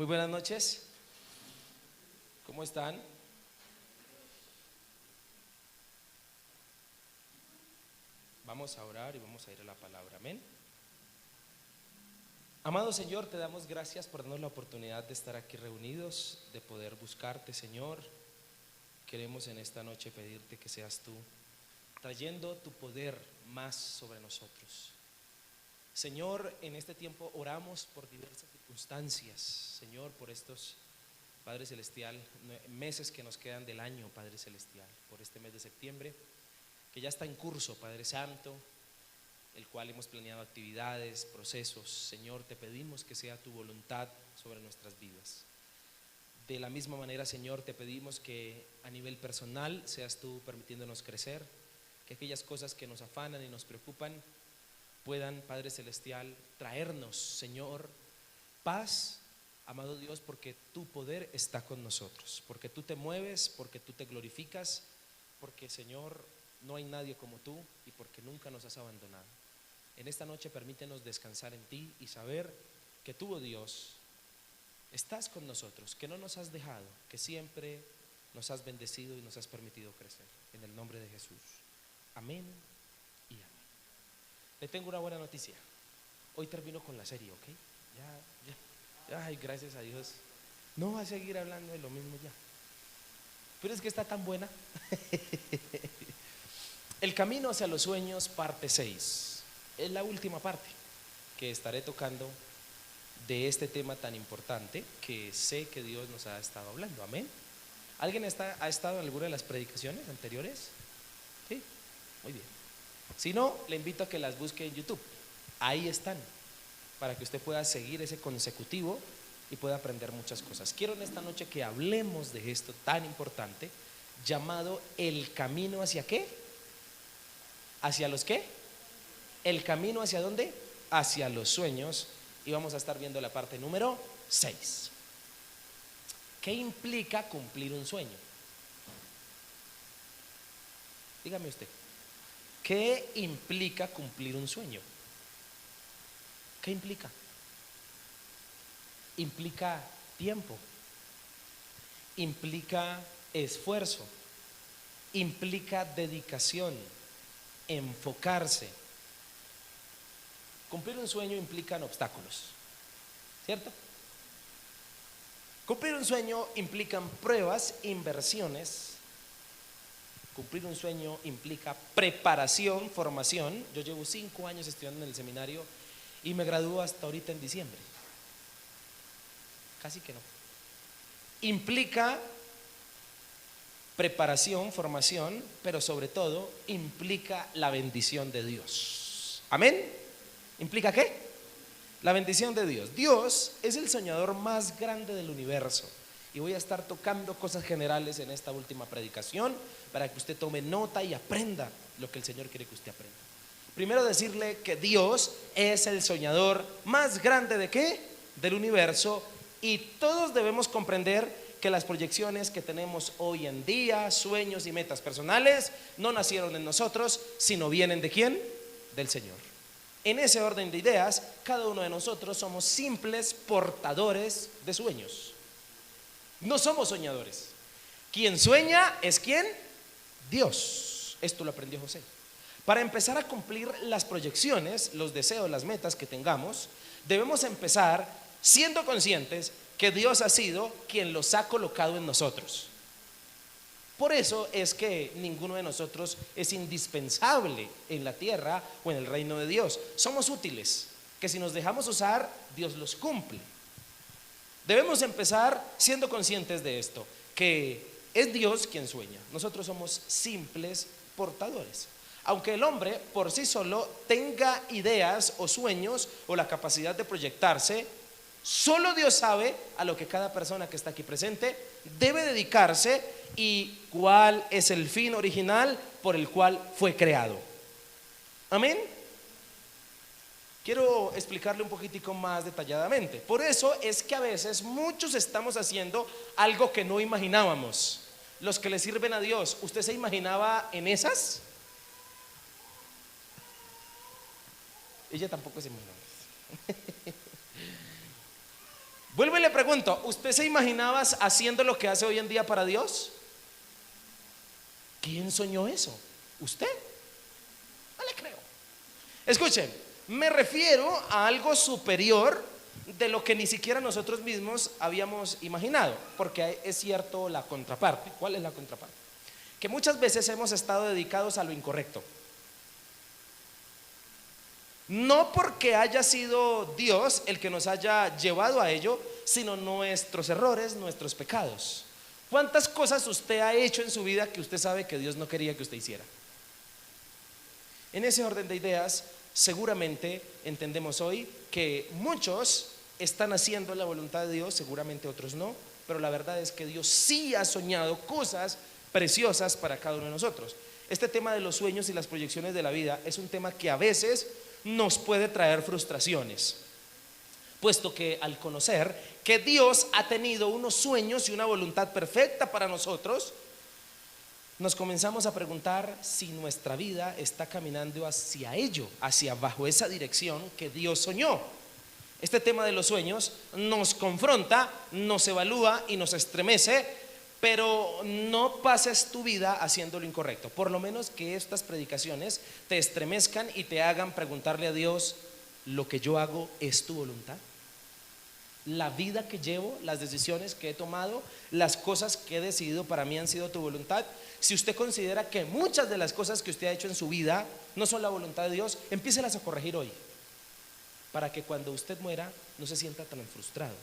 Muy buenas noches. ¿Cómo están? Vamos a orar y vamos a ir a la palabra. Amén. Amado Señor, te damos gracias por darnos la oportunidad de estar aquí reunidos, de poder buscarte, Señor. Queremos en esta noche pedirte que seas tú trayendo tu poder más sobre nosotros. Señor, en este tiempo oramos por diversas circunstancias, Señor, por estos, Padre Celestial, meses que nos quedan del año, Padre Celestial, por este mes de septiembre, que ya está en curso, Padre Santo, el cual hemos planeado actividades, procesos. Señor, te pedimos que sea tu voluntad sobre nuestras vidas. De la misma manera, Señor, te pedimos que a nivel personal seas tú permitiéndonos crecer, que aquellas cosas que nos afanan y nos preocupan puedan, Padre Celestial, traernos, Señor, paz, amado Dios, porque tu poder está con nosotros, porque tú te mueves, porque tú te glorificas, porque, Señor, no hay nadie como tú y porque nunca nos has abandonado. En esta noche permítenos descansar en ti y saber que tú, oh Dios, estás con nosotros, que no nos has dejado, que siempre nos has bendecido y nos has permitido crecer. En el nombre de Jesús. Amén y amén. Le tengo una buena noticia. Hoy termino con la serie, ¿ok? Ya. Ay, gracias a Dios. No va a seguir hablando de lo mismo ya. Pero es que está tan buena. El camino hacia los sueños, parte 6. Es la última parte que estaré tocando de este tema tan importante que sé que Dios nos ha estado hablando. Amén. ¿Alguien ha estado en alguna de las predicaciones anteriores? Sí, muy bien. Si no, le invito a que las busque en YouTube. Ahí están, para que usted pueda seguir ese consecutivo y pueda aprender muchas cosas. Quiero en esta noche que hablemos de esto tan importante llamado el camino hacia ¿qué? ¿Hacia los qué? El camino hacia ¿dónde? Hacia los sueños. Y vamos a estar viendo la parte número 6. ¿Qué implica cumplir un sueño? Dígame usted, ¿qué implica cumplir un sueño? ¿Qué implica? Implica tiempo, implica esfuerzo, implica dedicación, enfocarse. Cumplir un sueño implica obstáculos, ¿cierto? Cumplir un sueño implican pruebas, inversiones. Cumplir un sueño implica preparación, formación. Yo llevo 5 años estudiando en el seminario y me gradúo hasta ahorita en diciembre. Casi que no. Implica preparación, formación, pero sobre todo implica la bendición de Dios. ¿Amén? ¿Implica qué? La bendición de Dios. Dios es el soñador más grande del universo. Y voy a estar tocando cosas generales en esta última predicación para que usted tome nota y aprenda lo que el Señor quiere que usted aprenda. Primero decirle que Dios es el soñador más grande ¿de qué? Del universo, y todos debemos comprender que las proyecciones que tenemos hoy en día, sueños y metas personales, no nacieron en nosotros, sino vienen ¿de quién? Del Señor. En ese orden de ideas, cada uno de nosotros somos simples portadores de sueños. No somos soñadores. Quien sueña es ¿quién? Dios. Esto lo aprendió José. Para empezar a cumplir las proyecciones, los deseos, las metas que tengamos, debemos empezar siendo conscientes que Dios ha sido quien los ha colocado en nosotros. Por eso es que ninguno de nosotros es indispensable en la tierra o en el reino de Dios. Somos útiles, que si nos dejamos usar, Dios los cumple. Debemos empezar siendo conscientes de esto, que es Dios quien sueña. Nosotros somos simples portadores. Aunque el hombre por sí solo tenga ideas o sueños o la capacidad de proyectarse, solo Dios sabe a lo que cada persona que está aquí presente debe dedicarse y cuál es el fin original por el cual fue creado. Amén. Quiero explicarle un poquitico más detalladamente. Por eso es que a veces muchos estamos haciendo algo que no imaginábamos. Los que le sirven a Dios, ¿usted se imaginaba en esas? Ella tampoco se imaginaba. Vuelvo y le pregunto, ¿usted se imaginaba haciendo lo que hace hoy en día para Dios? ¿Quién soñó eso? ¿Usted? No le creo. Escuchen, me refiero a algo superior de lo que ni siquiera nosotros mismos habíamos imaginado, porque es cierto la contraparte. ¿Cuál es la contraparte? Que muchas veces hemos estado dedicados a lo incorrecto. No porque haya sido Dios el que nos haya llevado a ello, sino nuestros errores, nuestros pecados. ¿Cuántas cosas usted ha hecho en su vida que usted sabe que Dios no quería que usted hiciera? En ese orden de ideas, seguramente entendemos hoy que muchos están haciendo la voluntad de Dios, seguramente otros no, pero la verdad es que Dios sí ha soñado cosas preciosas para cada uno de nosotros. Este tema de los sueños y las proyecciones de la vida es un tema que a veces nos puede traer frustraciones, puesto que al conocer que Dios ha tenido unos sueños y una voluntad perfecta para nosotros, nos comenzamos a preguntar si nuestra vida está caminando hacia ello, hacia bajo esa dirección que Dios soñó. Este tema de los sueños nos confronta, nos evalúa y nos estremece, pero no pases tu vida haciendo lo incorrecto. Por lo menos que estas predicaciones te estremezcan y te hagan preguntarle a Dios: ¿lo que yo hago es tu voluntad? La vida que llevo, las decisiones que he tomado, las cosas que he decidido para mí han sido tu voluntad. Si usted considera que muchas de las cosas que usted ha hecho en su vida no son la voluntad de Dios, empiécelas a corregir hoy, para que cuando usted muera no se sienta tan frustrado,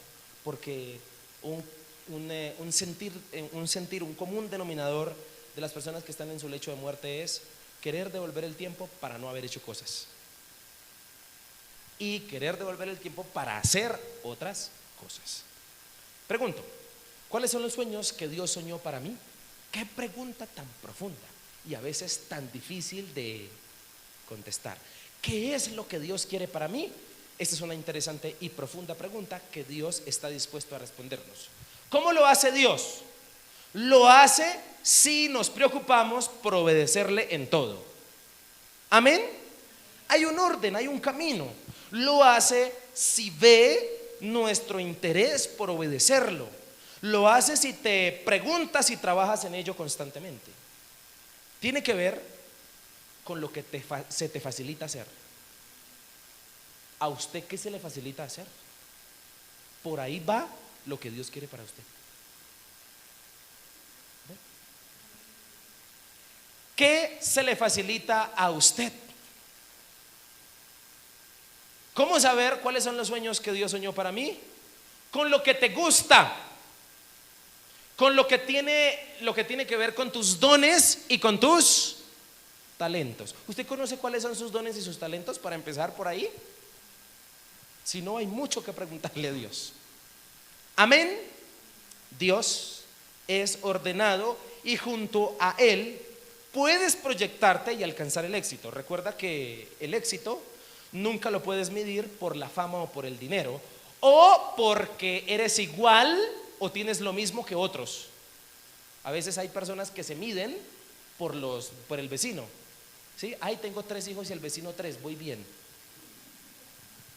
porque un sentir, un común denominador de las personas que están en su lecho de muerte es querer devolver el tiempo para no haber hecho cosas y querer devolver el tiempo para hacer otras cosas. Pregunto, ¿cuáles son los sueños que Dios soñó para mí? Qué pregunta tan profunda y a veces tan difícil de contestar. ¿Qué es lo que Dios quiere para mí? Esta es una interesante y profunda pregunta que Dios está dispuesto a respondernos. ¿Cómo lo hace Dios? Lo hace si nos preocupamos por obedecerle en todo. Amén. Hay un orden, hay un camino. Lo hace si ve nuestro interés por obedecerlo. Lo hace si te preguntas y trabajas en ello constantemente. Tiene que ver con lo que se te facilita hacer. ¿A usted qué se le facilita hacer? Por ahí va lo que Dios quiere para usted. ¿Qué se le facilita a usted? ¿Cómo saber cuáles son los sueños que Dios soñó para mí? Con lo que te gusta, con lo que tiene que ver con tus dones y con tus talentos. ¿Usted conoce cuáles son sus dones y sus talentos para empezar por ahí? Si no, hay mucho que preguntarle a Dios. Amén. Dios es ordenado y junto a Él puedes proyectarte y alcanzar el éxito. Recuerda que el éxito nunca lo puedes medir por la fama o por el dinero, o porque eres igual o tienes lo mismo que otros. A veces hay personas que se miden por el vecino. ¿Sí? Ay, tengo 3 hijos y el vecino 3, voy bien.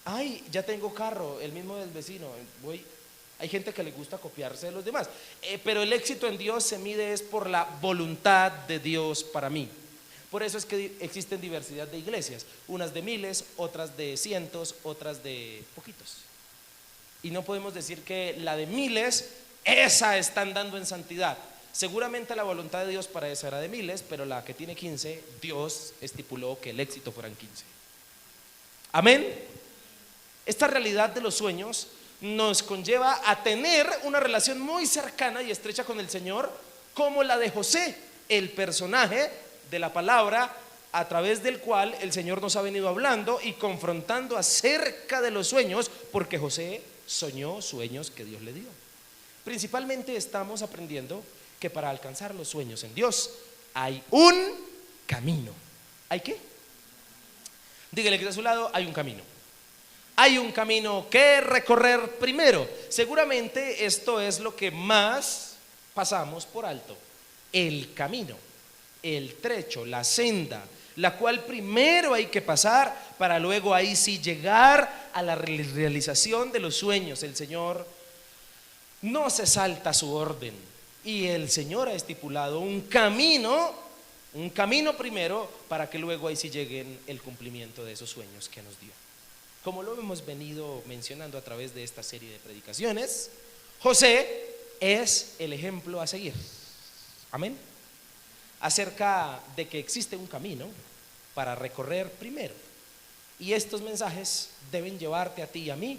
Ay, ya tengo carro, el mismo del vecino, voy. Hay gente que le gusta copiarse de los demás, pero el éxito en Dios se mide es por la voluntad de Dios para mí. Por eso es que existen diversidad de iglesias, unas de miles, otras de cientos, otras de poquitos. Y no podemos decir que la de miles, esa está andando en santidad. Seguramente la voluntad de Dios para esa era de miles, pero la que tiene 15, Dios estipuló que el éxito fueran 15. Amén. Esta realidad de los sueños nos conlleva a tener una relación muy cercana y estrecha con el Señor, como la de José, el personaje de la palabra a través del cual el Señor nos ha venido hablando y confrontando acerca de los sueños, porque José soñó sueños que Dios le dio. Principalmente estamos aprendiendo que para alcanzar los sueños en Dios hay un camino. ¿Hay qué? Dígale que está a su lado, hay un camino. Hay un camino que recorrer primero. Seguramente esto es lo que más pasamos por alto. El camino, el trecho, la senda, la cual primero hay que pasar para luego ahí sí llegar a la realización de los sueños. El Señor no se salta su orden. Y el Señor ha estipulado un camino primero para que luego ahí sí lleguen el cumplimiento de esos sueños que nos dio. Como lo hemos venido mencionando a través de esta serie de predicaciones, José es el ejemplo a seguir. Amén. Acerca de que existe un camino para recorrer primero. Y estos mensajes deben llevarte a ti y a mí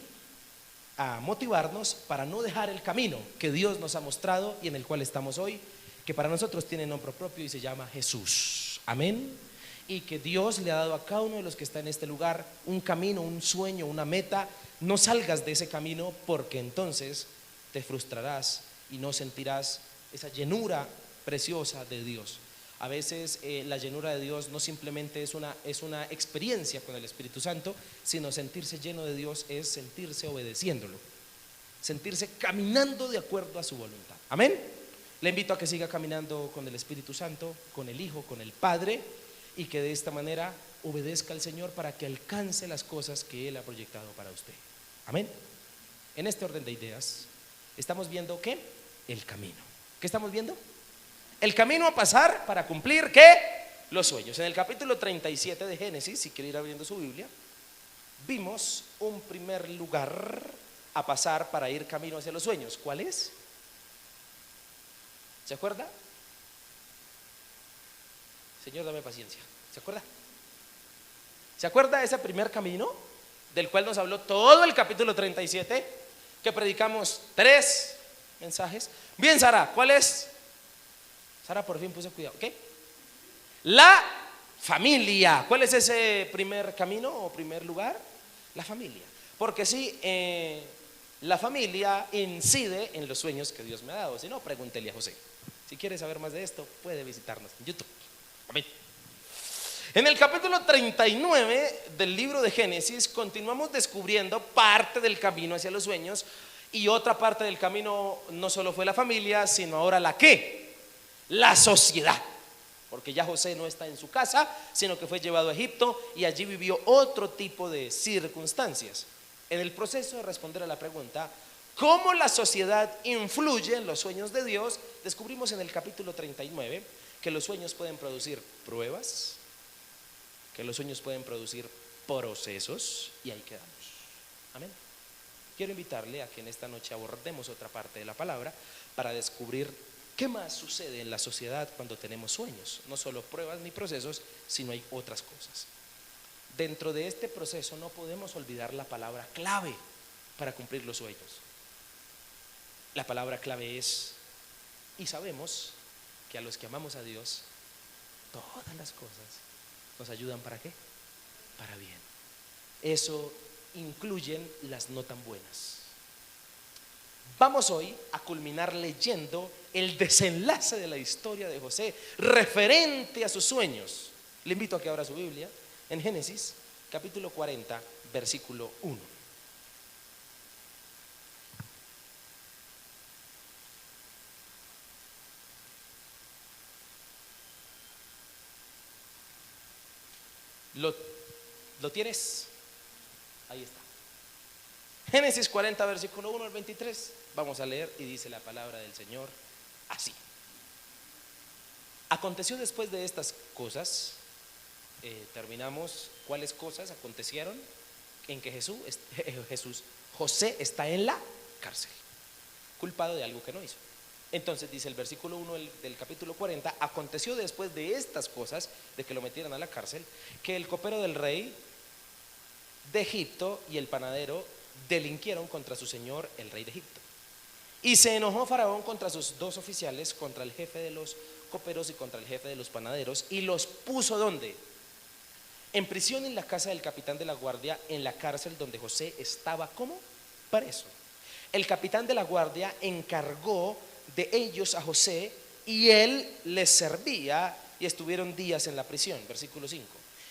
a motivarnos para no dejar el camino que Dios nos ha mostrado y en el cual estamos hoy, que para nosotros tiene nombre propio y se llama Jesús. Amén. Y que Dios le ha dado a cada uno de los que está en este lugar un camino, un sueño, una meta. No salgas de ese camino, porque entonces te frustrarás y no sentirás esa llenura preciosa de Dios. A veces la llenura de Dios no simplemente es una experiencia con el Espíritu Santo, sino sentirse lleno de Dios es sentirse obedeciéndolo, sentirse caminando de acuerdo a su voluntad. Amén. Le invito a que siga caminando con el Espíritu Santo, con el Hijo, con el Padre, y que de esta manera obedezca al Señor para que alcance las cosas que Él ha proyectado para usted. Amén. En este orden de ideas estamos viendo ¿qué? El camino. ¿Qué estamos viendo? El camino a pasar para cumplir ¿qué? Los sueños. En el capítulo 37 de Génesis, si quiere ir abriendo su Biblia, vimos un primer lugar a pasar para ir camino hacia los sueños. ¿Cuál es? ¿Se acuerda? Señor, dame paciencia. ¿Se acuerda? ¿Se acuerda de ese primer camino del cual nos habló todo el capítulo 37? Que predicamos 3 mensajes. Bien, Sara, ¿cuál es? Sara por fin puso cuidado. ¿Qué? La familia. ¿Cuál es ese primer camino o primer lugar? La familia. Porque si la familia incide en los sueños que Dios me ha dado. Si no, pregúntele a José. Si quiere saber más de esto, puede visitarnos en YouTube. Amén. En el capítulo 39 del libro de Génesis continuamos descubriendo parte del camino hacia los sueños, y otra parte del camino no solo fue la familia, sino ahora la ¿qué? La sociedad. Porque ya José no está en su casa, sino que fue llevado a Egipto y allí vivió otro tipo de circunstancias. En el proceso de responder a la pregunta ¿cómo la sociedad influye en los sueños de Dios?, descubrimos en el capítulo 39 que los sueños pueden producir pruebas, que los sueños pueden producir procesos, y ahí quedamos. Amén. Quiero invitarle a que en esta noche abordemos otra parte de la palabra para descubrir qué más sucede en la sociedad cuando tenemos sueños. No solo pruebas ni procesos, sino hay otras cosas. Dentro de este proceso no podemos olvidar la palabra clave para cumplir los sueños. La palabra clave es, y sabemos que a los que amamos a Dios, todas las cosas nos ayudan ¿para qué? Para bien. Eso incluyen las no tan buenas. Vamos hoy a culminar leyendo el desenlace de la historia de José referente a sus sueños. Le invito a que abra su Biblia en Génesis capítulo 40 versículo 1. ¿Lo tienes? Ahí está. Génesis 40 versículo 1 al 23. Vamos a leer y dice la palabra del Señor así. Aconteció después de estas cosas, terminamos, ¿cuáles cosas acontecieron? En que José está en la cárcel, culpado de algo que no hizo. Entonces dice el versículo 1 del capítulo 40, aconteció después de estas cosas, de que lo metieran a la cárcel, que el copero del rey de Egipto y el panadero delinquieron contra su señor el rey de Egipto. Y se enojó Faraón contra sus 2 oficiales, contra el jefe de los coperos y contra el jefe de los panaderos, y los puso ¿dónde? En prisión en la casa del capitán de la guardia, en la cárcel donde José estaba como preso. El capitán de la guardia encargó de ellos a José, y él les servía, y estuvieron días en la prisión. Versículo 5.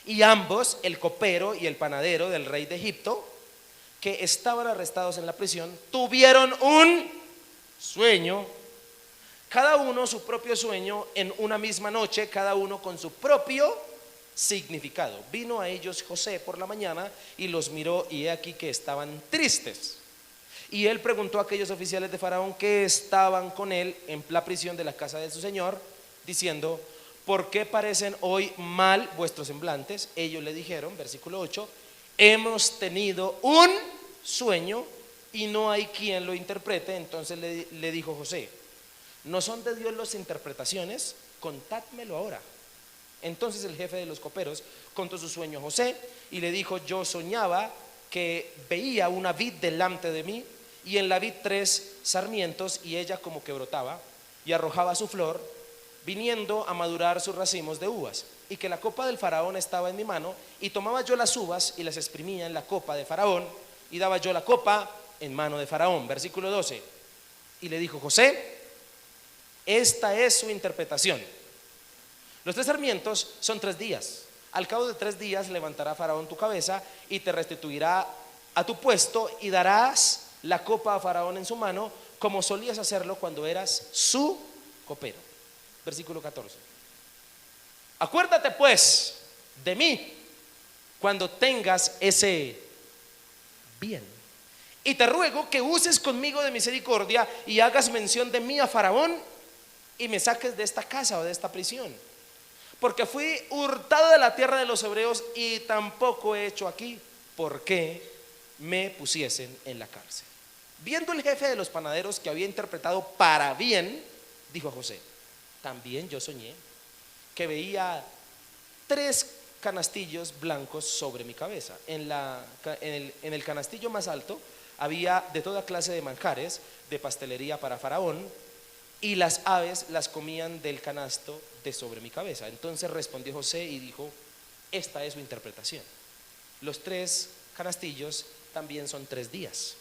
Y ambos, el copero y el panadero del rey de Egipto, que estaban arrestados en la prisión, tuvieron un sueño, cada uno su propio sueño, en una misma noche, cada uno con su propio significado. Vino a ellos José por la mañana y los miró, y he aquí que estaban tristes. Y él preguntó a aquellos oficiales de Faraón que estaban con él en la prisión de la casa de su señor, diciendo: ¿por qué parecen hoy mal vuestros semblantes? Ellos le dijeron, versículo 8: hemos tenido un sueño y no hay quien lo interprete. Entonces le dijo José: ¿no son de Dios las interpretaciones? Contádmelo ahora. Entonces el jefe de los coperos contó su sueño a José y le dijo: yo soñaba que veía una vid delante de mí, y en la vid 3 sarmientos, y ella como que brotaba y arrojaba su flor, viniendo a madurar sus racimos de uvas, y que la copa del faraón estaba en mi mano, y tomaba yo las uvas y las exprimía en la copa de faraón, y daba yo la copa en mano de faraón. Versículo 12: y le dijo José: esta es su interpretación. Los 3 sarmientos son 3 días. Al cabo de 3 días levantará Faraón tu cabeza y te restituirá a tu puesto, y darás la copa a Faraón en su mano, como solías hacerlo cuando eras su copero. Versículo 14: acuérdate pues de mí cuando tengas ese bien, y te ruego que uses conmigo de misericordia y hagas mención de mí a Faraón, y me saques de esta casa o de esta prisión, porque fui hurtado de la tierra de los hebreos, y tampoco he hecho aquí porque me pusiesen en la cárcel. Viendo el jefe de los panaderos que había interpretado para bien, dijo a José: también yo soñé que veía 3 canastillos blancos sobre mi cabeza. En el canastillo más alto había de toda clase de manjares de pastelería para Faraón, y las aves las comían del canasto de sobre mi cabeza. Entonces respondió José y dijo: esta es su interpretación. Los 3 canastillos también son 3 días.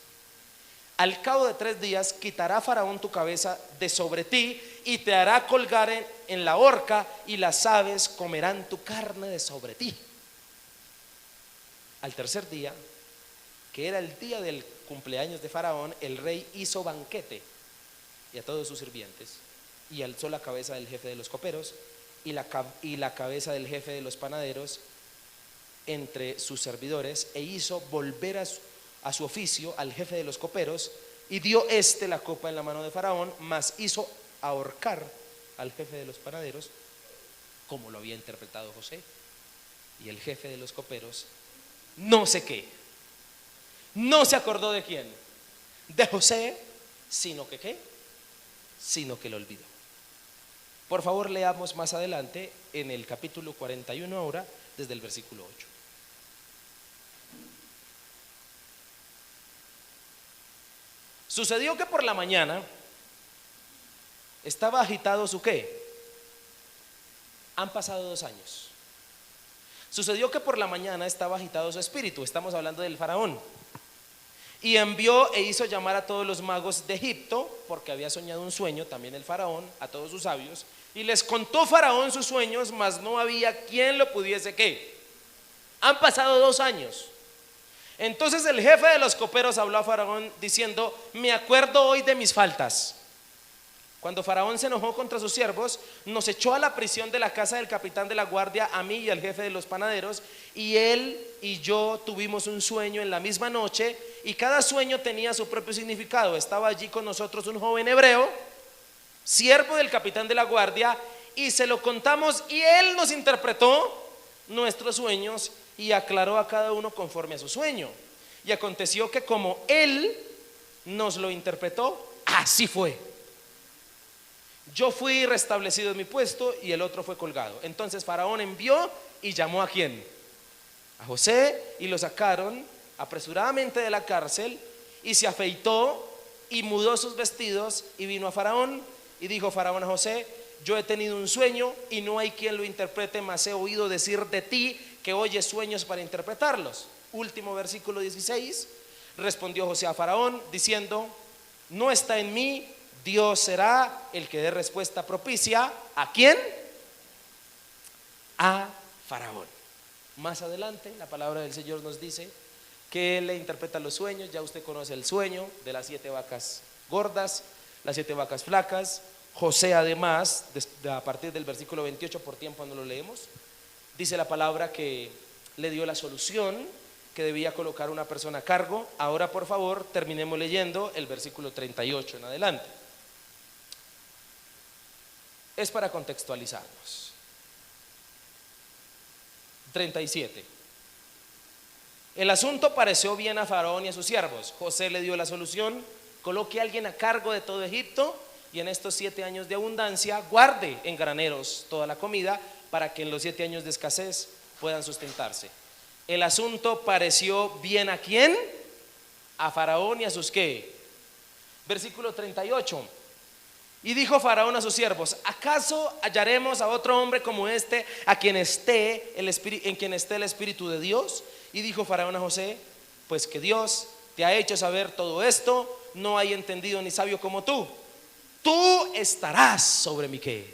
Al cabo de 3 días quitará Faraón tu cabeza de sobre ti, y te hará colgar en la horca, y las aves comerán tu carne de sobre ti. Al tercer día, que era el día del cumpleaños de Faraón, el rey hizo banquete y a todos sus sirvientes, y alzó la cabeza del jefe de los coperos y la cabeza del jefe de los panaderos entre sus servidores, e hizo volver a su oficio al jefe de los coperos, y dio la copa en la mano de Faraón, mas hizo ahorcar al jefe de los panaderos, como lo había interpretado José. Y el jefe de los coperos no sé qué, no se acordó de quién, de José, sino que ¿qué? Sino que lo olvidó. Por favor, leamos más adelante en el capítulo 41 ahora, desde el versículo 8. Sucedió que por la mañana estaba agitado su ¿qué? Han pasado 2 años. Sucedió que por la mañana estaba agitado su espíritu. Estamos hablando del faraón. Y envió e hizo llamar a todos los magos de Egipto, porque había soñado un sueño, también el faraón, a todos sus sabios, y les contó Faraón sus sueños, mas no había quien lo pudiese ¿qué? Han pasado 2 años. Entonces el jefe de los coperos habló a Faraón diciendo: me acuerdo hoy de mis faltas. Cuando Faraón se enojó contra sus siervos, nos echó a la prisión de la casa del capitán de la guardia, a mí y al jefe de los panaderos, y él y yo tuvimos un sueño en la misma noche, y cada sueño tenía su propio significado. Estaba allí con nosotros un joven hebreo, siervo del capitán de la guardia, y se lo contamos, y él nos interpretó nuestros sueños y aclaró a cada uno conforme a su sueño. Y aconteció que como él nos lo interpretó, así fue. Yo fui restablecido en mi puesto y el otro fue colgado. Entonces Faraón envió y llamó ¿a quién? A José, y lo sacaron apresuradamente de la cárcel, y se afeitó y mudó sus vestidos y vino a Faraón, y dijo Faraón a José: yo he tenido un sueño y no hay quien lo interprete, mas he oído decir de ti que oyes sueños para interpretarlos. Último versículo 16. Respondió José a Faraón diciendo: no está en mí, Dios será el que dé respuesta propicia. ¿A quién? A Faraón. Más adelante la palabra del Señor nos dice que Él le interpreta los sueños. Ya usted conoce el sueño de las 7 vacas gordas, las 7 vacas flacas. José además, a partir del versículo 28, por tiempo no lo leemos, dice la palabra que le dio la solución que debía colocar una persona a cargo. Ahora, por favor, terminemos leyendo el versículo 38 en adelante. Es para contextualizarnos. 37. El asunto pareció bien a Faraón y a sus siervos. José le dio la solución: coloque a alguien a cargo de todo Egipto, y en estos 7 años de abundancia guarde en graneros toda la comida, para que en los 7 años de escasez puedan sustentarse. El asunto pareció bien, ¿a quién? A Faraón y a sus ¿qué? Versículo 38. Y dijo Faraón a sus siervos: ¿acaso hallaremos a otro hombre como este, a quien esté en quien esté el Espíritu de Dios? Y dijo Faraón a José: pues que Dios te ha hecho saber todo esto, no hay entendido ni sabio como tú. Tú estarás sobre mi ¿qué?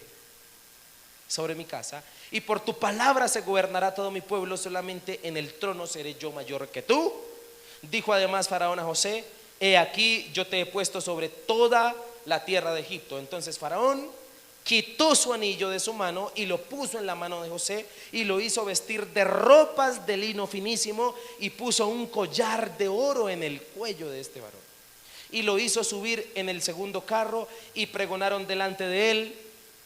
Sobre mi casa, y por tu palabra se gobernará todo mi pueblo, solamente en el trono seré yo mayor que tú. Dijo además Faraón a José: he aquí yo te he puesto sobre toda la tierra de Egipto. Entonces Faraón quitó su anillo de su mano y lo puso en la mano de José, y lo hizo vestir de ropas de lino finísimo, y puso un collar de oro en el cuello de este varón, y lo hizo subir en el segundo carro, y pregonaron delante de él: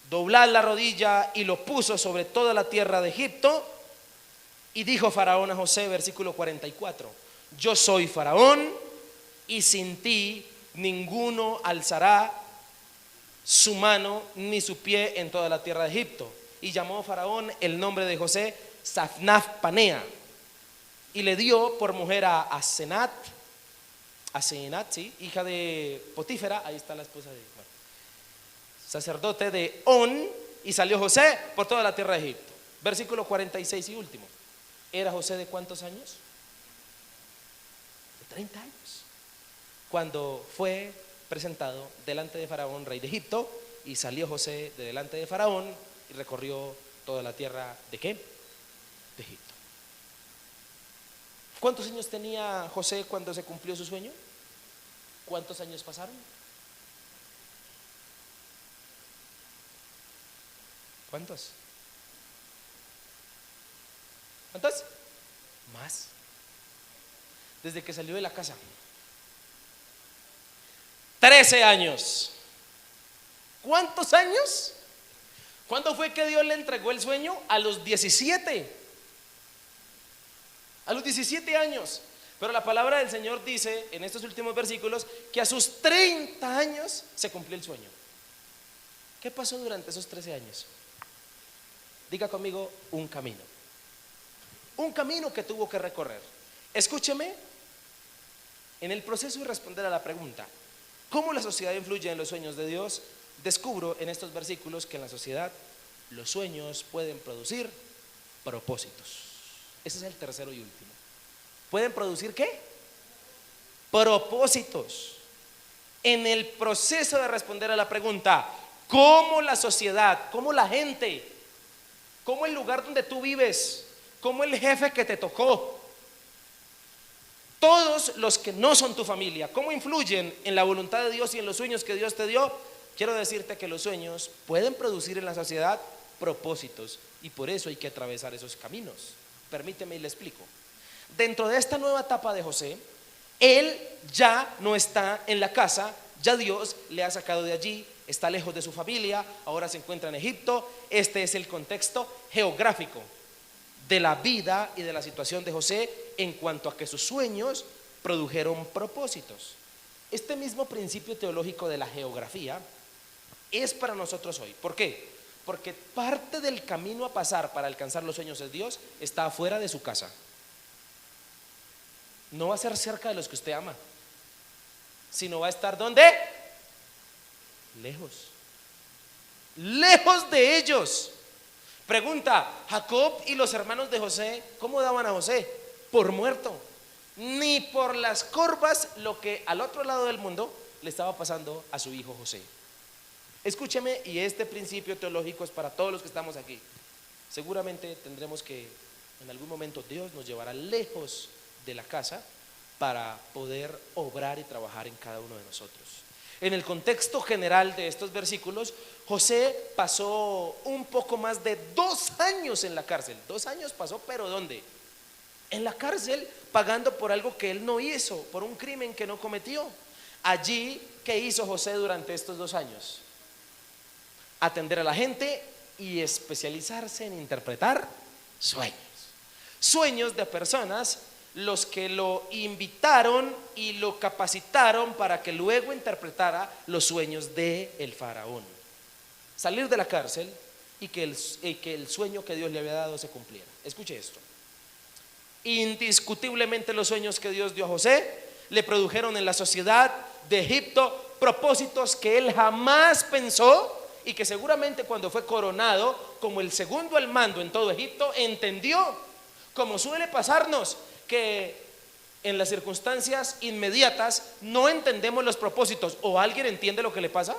doblad la rodilla, y lo puso sobre toda la tierra de Egipto. Y dijo Faraón a José, versículo 44: yo soy Faraón, y sin ti ninguno alzará su mano ni su pie en toda la tierra de Egipto. Y llamó Faraón el nombre de José Safnaf Panea, y le dio por mujer a Asenat, sí, hija de Potífera. Ahí está la esposa de, bueno, sacerdote de On. Y salió José por toda la tierra de Egipto. Versículo 46 y último. ¿Era José de cuántos años? De 30 años, cuando fue presentado delante de Faraón, rey de Egipto. Y salió José de delante de Faraón y recorrió toda la tierra ¿de qué? De Egipto. ¿Cuántos años tenía José cuando se cumplió su sueño? ¿Cuántos años pasaron? ¿Cuántos? ¿Cuántos? Más. Desde que salió de la casa. 13 años. ¿Cuántos años? ¿Cuándo fue que Dios le entregó el sueño? A los 17. A los 17 años. Pero la palabra del Señor dice en estos últimos versículos que a sus 30 años se cumplió el sueño. ¿Qué pasó durante esos 13 años? Diga conmigo: un camino. Un camino que tuvo que recorrer. Escúcheme, en el proceso de responder a la pregunta: ¿cómo la sociedad influye en los sueños de Dios? Descubro en estos versículos que en la sociedad los sueños pueden producir propósitos. Ese es el tercero y último. ¿Pueden producir qué? Propósitos. En el proceso de responder a la pregunta: ¿cómo la sociedad, cómo la gente, cómo el lugar donde tú vives, cómo el jefe que te tocó, todos los que no son tu familia, cómo influyen en la voluntad de Dios y en los sueños que Dios te dio? Quiero decirte que los sueños pueden producir en la sociedad propósitos, y por eso hay que atravesar esos caminos. Permíteme y le explico. Dentro de esta nueva etapa de José, él ya no está en la casa, ya Dios le ha sacado de allí, está lejos de su familia, ahora se encuentra en Egipto. Este es el contexto geográfico de la vida y de la situación de José en cuanto a que sus sueños produjeron propósitos. Este mismo principio teológico de la geografía es para nosotros hoy. ¿Por qué? Porque parte del camino a pasar para alcanzar los sueños de Dios está afuera de su casa. No va a ser cerca de los que usted ama, sino va a estar ¿dónde? Lejos. Lejos de ellos. Pregunta: Jacob y los hermanos de José, ¿cómo daban a José? Por muerto. Ni por las corvas lo que al otro lado del mundo le estaba pasando a su hijo José. Escúcheme, y este principio teológico es para todos los que estamos aquí. Seguramente tendremos que, en algún momento, Dios nos llevará lejos de la casa para poder obrar y trabajar en cada uno de nosotros. En el contexto general de estos versículos, José pasó un poco más de 2 años en la cárcel. 2 años pasó, pero ¿dónde? en la cárcel pagando por algo que él no hizo, por un crimen que no cometió. Allí, ¿qué hizo José durante estos 2 años? Atender a la gente y especializarse en interpretar sueños. Sueños de personas los que lo invitaron y lo capacitaron para que luego interpretara los sueños del faraón. Salir de la cárcel y que el sueño que Dios le había dado se cumpliera. Escuche esto. Indiscutiblemente los sueños que Dios dio a José le produjeron en la sociedad de Egipto propósitos que él jamás pensó, y que seguramente cuando fue coronado como el segundo al mando en todo Egipto entendió, como suele pasarnos, que en las circunstancias inmediatas no entendemos los propósitos. ¿O alguien entiende lo que le pasa?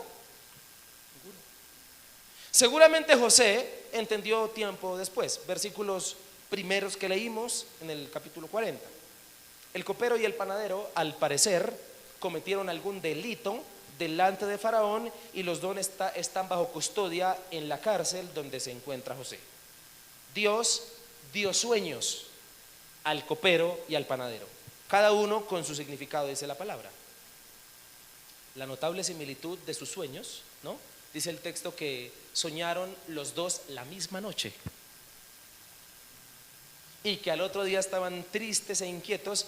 Seguramente José entendió tiempo después. Versículos primeros que leímos en el capítulo 40. El copero y el panadero, al parecer, cometieron algún delito delante de Faraón, y los dos están bajo custodia en la cárcel donde se encuentra José. Dios dio sueños al copero y al panadero, cada uno con su significado, dice la palabra. La notable similitud de sus sueños, ¿no? Dice el texto que soñaron los dos la misma noche, y que al otro día estaban tristes e inquietos.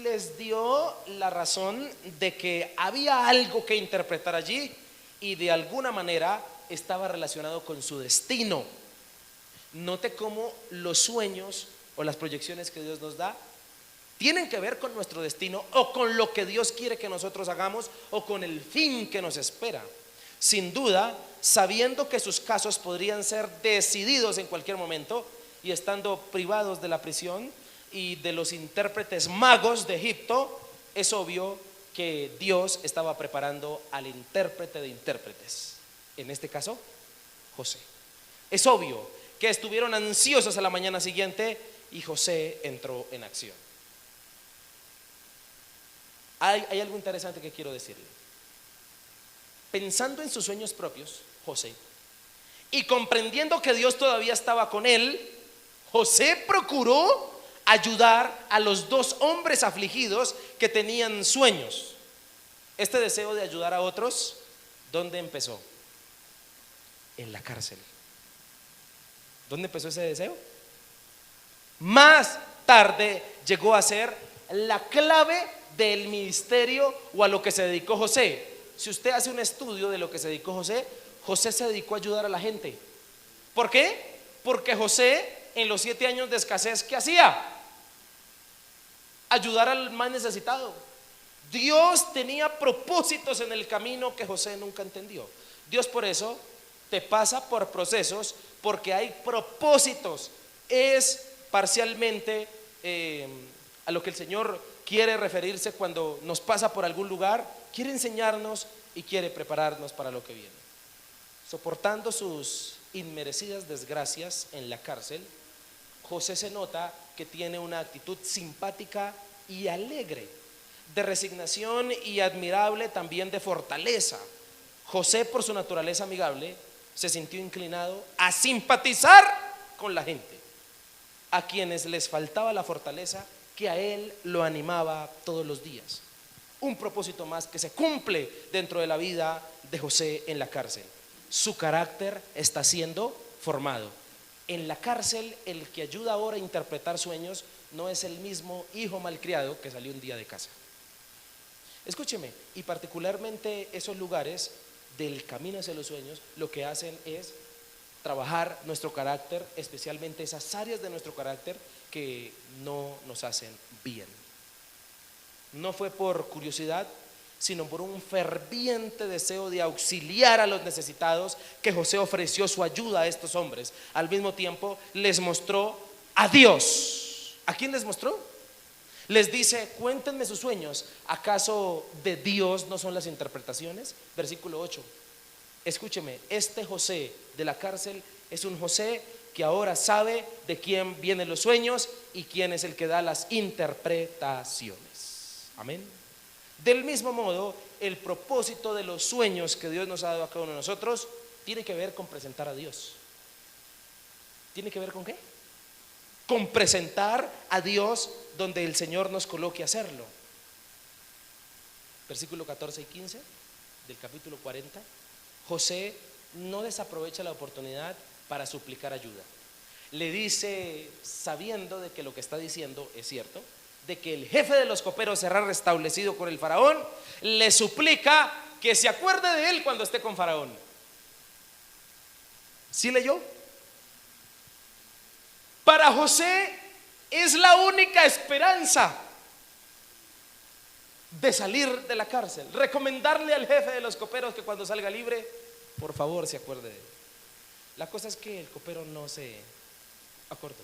Les dio la razón de que había algo que interpretar allí, y de alguna manera estaba relacionado con su destino. Note cómo los sueños o las proyecciones que Dios nos da tienen que ver con nuestro destino, o con lo que Dios quiere que nosotros hagamos, o con el fin que nos espera. Sin duda, sabiendo que sus casos podrían ser decididos en cualquier momento, y estando privados de la prisión y de los intérpretes magos de Egipto, es obvio que Dios estaba preparando al intérprete de intérpretes, en este caso José. Es obvio que estuvieron ansiosos a la mañana siguiente, y José entró en acción. Hay algo interesante que quiero decirle. Pensando en sus sueños propios, José, y comprendiendo que Dios todavía estaba con él, José procuró ayudar a los dos hombres afligidos que tenían sueños. Este deseo de ayudar a otros, ¿dónde empezó? En la cárcel. ¿Dónde empezó ese deseo? Más tarde llegó a ser la clave del ministerio, o a lo que se dedicó José. Si usted hace un estudio de lo que se dedicó José, José se dedicó a ayudar a la gente. ¿Por qué? Porque José, en los 7 años de escasez, ¿qué hacía? Ayudar al más necesitado. Dios tenía propósitos en el camino que José nunca entendió. Dios por eso te pasa por procesos, porque hay propósitos. Es parcialmente a lo que el Señor quiere referirse cuando nos pasa por algún lugar. Quiere enseñarnos y quiere prepararnos para lo que viene. Soportando sus inmerecidas desgracias en la cárcel, José se nota que tiene una actitud simpática y alegre, de resignación y admirable también de fortaleza. José, por su naturaleza amigable, se sintió inclinado a simpatizar con la gente, a quienes les faltaba la fortaleza que a él lo animaba todos los días. Un propósito más que se cumple dentro de la vida de José en la cárcel. Su carácter está siendo formado. En la cárcel, el que ayuda ahora a interpretar sueños no es el mismo hijo malcriado que salió un día de casa. Escúcheme, y particularmente esos lugares del camino hacia los sueños, lo que hacen es trabajar nuestro carácter, especialmente esas áreas de nuestro carácter que no nos hacen bien. No fue por curiosidad, sino por un ferviente deseo de auxiliar a los necesitados, que José ofreció su ayuda a estos hombres. Al mismo tiempo les mostró a Dios. ¿A quién les mostró? Les dice: cuéntenme sus sueños. ¿Acaso de Dios no son las interpretaciones? Versículo 8. Escúcheme, este José de la cárcel es un José que ahora sabe de quién vienen los sueños y quién es el que da las interpretaciones. Amén. Del mismo modo, el propósito de los sueños que Dios nos ha dado a cada uno de nosotros tiene que ver con presentar a Dios. ¿Tiene que ver con qué? con presentar a Dios donde el Señor nos coloque a hacerlo. Versículo 14 y 15 del capítulo 40. José no desaprovecha la oportunidad para suplicar ayuda. Le dice, sabiendo de que lo que está diciendo es cierto, de que el jefe de los coperos será restablecido con el faraón, le suplica que se acuerde de él cuando esté con faraón. ¿Sí leyó? Para José es la única esperanza de salir de la cárcel. Recomendarle al jefe de los coperos que cuando salga libre, por favor se acuerde de él. La cosa es que el copero no se acordó.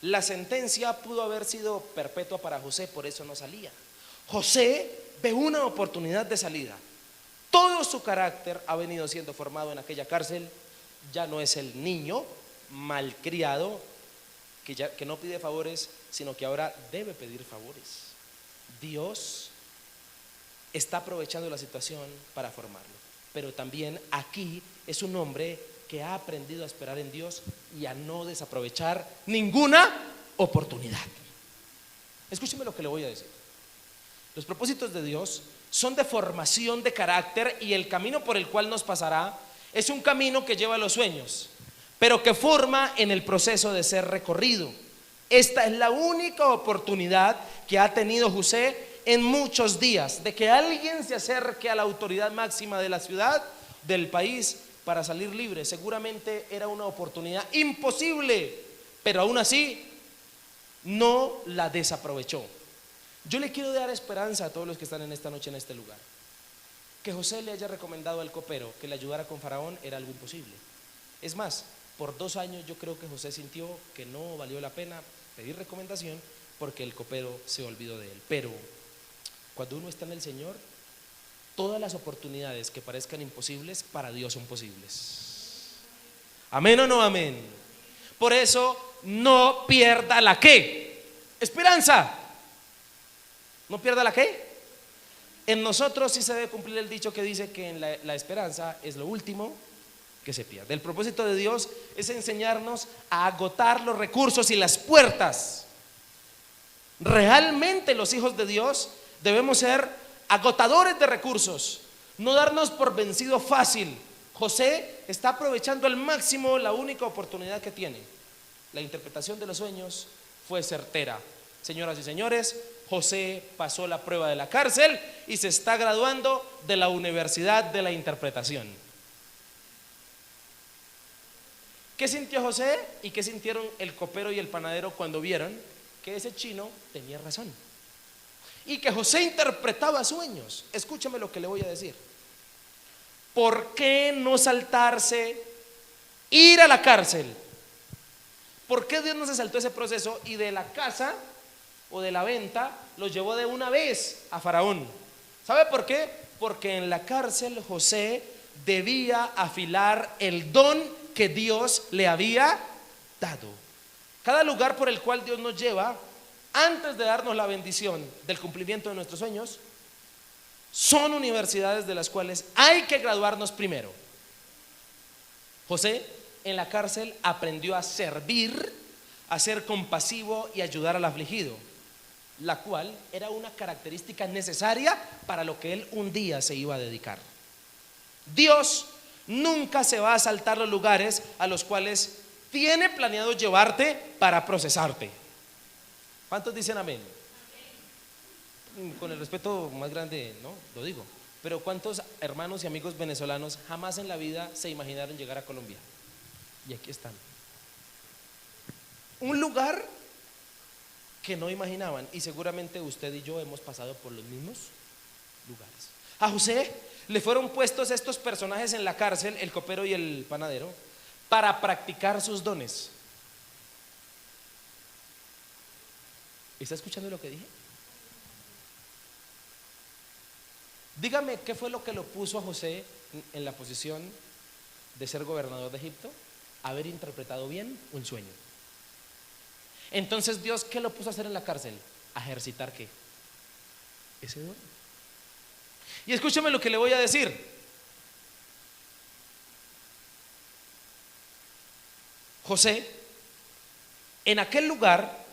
La sentencia pudo haber sido perpetua para José, por eso no salía. José ve una oportunidad de salida. Todo su carácter ha venido siendo formado en aquella cárcel. Ya no es el niño malcriado que no pide favores, sino que ahora debe pedir favores. Dios está aprovechando la situación para formarlo, pero también aquí es un hombre que ha aprendido a esperar en Dios y a no desaprovechar ninguna oportunidad. Escúcheme lo que le voy a decir. Los propósitos de Dios son de formación de carácter, y el camino por el cual nos pasará es un camino que lleva a los sueños, pero que forma en el proceso de ser recorrido. Esta es la única oportunidad que ha tenido José en muchos días, de que alguien se acerque a la autoridad máxima de la ciudad, del país, para salir libre. Seguramente era una oportunidad imposible, pero aún así no la desaprovechó. Yo le quiero dar esperanza a todos los que están en esta noche en este lugar. Que José le haya recomendado al copero que le ayudara con Faraón era algo imposible. Es más, por 2 años yo creo que José sintió que no valió la pena pedir recomendación, porque el copero se olvidó de él. Pero cuando uno está en el Señor, todas las oportunidades que parezcan imposibles para Dios son posibles. ¿Amén o no amén? Por eso no pierda la ¿qué? Esperanza. No pierda la ¿qué? En nosotros sí se debe cumplir el dicho que dice que en la esperanza es lo último que se pierde. El propósito de Dios es enseñarnos a agotar los recursos y las puertas. Realmente los hijos de Dios debemos ser agotadores de recursos, no darnos por vencido fácil. José está aprovechando al máximo la única oportunidad que tiene. La interpretación de los sueños fue certera. Señoras y señores, José pasó la prueba de la cárcel y se está graduando de la Universidad de la Interpretación. ¿Qué sintió José y qué sintieron el copero y el panadero cuando vieron que ese chino tenía razón y que José interpretaba sueños? Escúchame lo que le voy a decir. ¿Por qué no saltarse, ir a la cárcel? ¿Por qué Dios no se saltó ese proceso y de la casa o de la venta los llevó de una vez a Faraón? ¿Sabe por qué? Porque en la cárcel José debía afilar el don que Dios le había dado. Cada lugar por el cual Dios nos lleva, antes de darnos la bendición del cumplimiento de nuestros sueños, son universidades de las cuales hay que graduarnos primero. José en la cárcel aprendió a servir, a ser compasivo y ayudar al afligido, la cual era una característica necesaria para lo que él un día se iba a dedicar. Dios nunca se va a saltar los lugares a los cuales tiene planeado llevarte para procesarte. ¿Cuántos dicen amén? Con el respeto más grande, ¿no? Lo digo. Pero ¿cuántos hermanos y amigos venezolanos jamás en la vida se imaginaron llegar a Colombia? Y aquí están. Un lugar que no imaginaban, y seguramente usted y yo hemos pasado por los mismos lugares. A José le fueron puestos estos personajes en la cárcel, el copero y el panadero, para practicar sus dones. ¿Está escuchando lo que dije? Dígame, ¿qué fue lo que lo puso a José en la posición de ser gobernador de Egipto? Haber interpretado bien un sueño. Entonces Dios, ¿qué lo puso a hacer en la cárcel? A ejercitar ¿qué? Ese don. Y escúcheme lo que le voy a decir. José En aquel lugar,